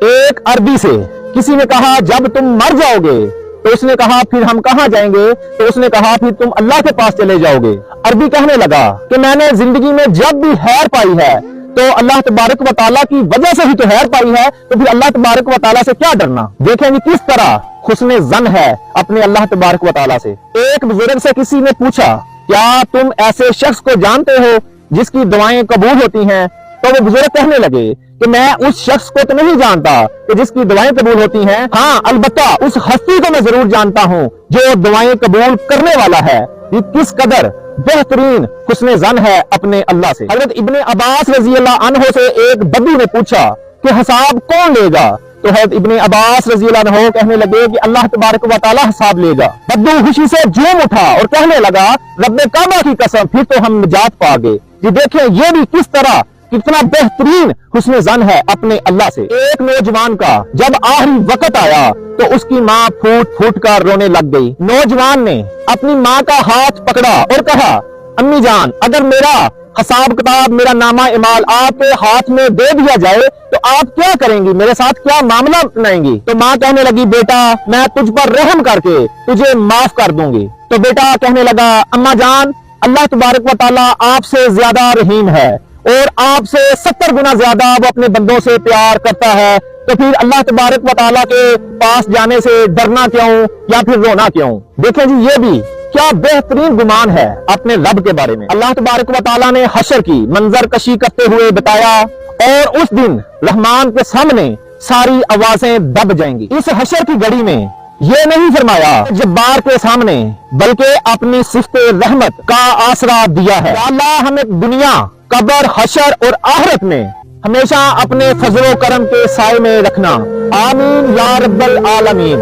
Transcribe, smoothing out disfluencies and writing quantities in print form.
ایک عربی سے کسی نے کہا جب تم مر جاؤ گے تو اس نے کہا پھر ہم کہاں جائیں گے؟ تو اس نے کہا پھر تم اللہ کے پاس چلے جاؤ گے۔ عربی کہنے لگا کہ میں نے زندگی میں جب بھی خیر پائی ہے تو اللہ تبارک و تعالیٰ کی وجہ سے ہی تو خیر پائی ہے، تو پھر اللہ تبارک و تعالیٰ سے کیا ڈرنا؟ دیکھیں جی کس طرح حسن ظن ہے اپنے اللہ تبارک و تعالیٰ سے۔ ایک بزرگ سے کسی نے پوچھا کیا تم ایسے شخص کو جانتے ہو جس کی دعائیں قبول ہوتی ہیں؟ تو وہ بزرگ کہنے لگے کہ میں اس شخص کو تو نہیں جانتا کہ جس کی دعائیں قبول ہوتی ہیں، ہاں البتہ اس ہستی کو میں ضرور جانتا ہوں جو دعائیں قبول کرنے والا ہے۔ یہ کس قدر بہترین حسن ظن ہے اپنے اللہ سے۔ حضرت ابن عباس رضی اللہ عنہ سے ایک بدو نے پوچھا کہ حساب کون لے گا؟ تو حضرت ابن عباس رضی اللہ عنہ کہنے لگے کہ اللہ تبارک و تعالیٰ حساب لے گا۔ بدو خوشی سے جھوم اٹھا اور کہنے لگا رب کعبہ کی قسم پھر تو ہم نجات پا گئے۔ یہ دیکھیں یہ بھی کس طرح کتنا بہترین حسن ظن ہے اپنے اللہ سے۔ ایک نوجوان کا جب آخری وقت آیا تو اس کی ماں پھوٹ پھوٹ کر رونے لگ گئی۔ نوجوان نے اپنی ماں کا ہاتھ پکڑا اور کہا امی جان اگر میرا حساب کتاب میرا نامہ اعمال آپ کے ہاتھ میں دے دیا جائے تو آپ کیا کریں گی؟ میرے ساتھ کیا معاملہ اپنائیں گی؟ تو ماں کہنے لگی بیٹا میں تجھ پر رحم کر کے تجھے معاف کر دوں گی۔ تو بیٹا کہنے لگا اماں جان اللہ تبارک و تعالیٰ آپ سے زیادہ رحیم ہے اور آپ سے 70 گنا زیادہ وہ اپنے بندوں سے پیار کرتا ہے، تو پھر اللہ تبارک و تعالیٰ کے پاس جانے سے ڈرنا کیوں یا پھر رونا کیوں؟ دیکھیں جی یہ بھی کیا بہترین گمان ہے اپنے رب کے بارے میں۔ اللہ تبارک و تعالیٰ نے حشر کی منظر کشی کرتے ہوئے بتایا اور اس دن رحمان کے سامنے ساری آوازیں دب جائیں گی۔ اس حشر کی گھڑی میں یہ نہیں فرمایا جبار کے سامنے بلکہ اپنی صفت رحمت کا آسرا دیا ہے۔ یا اللہ ہمیں دنیا قبر حشر اور آخرت میں ہمیشہ اپنے فضل و کرم کے سائے میں رکھنا، آمین یا رب العالمین۔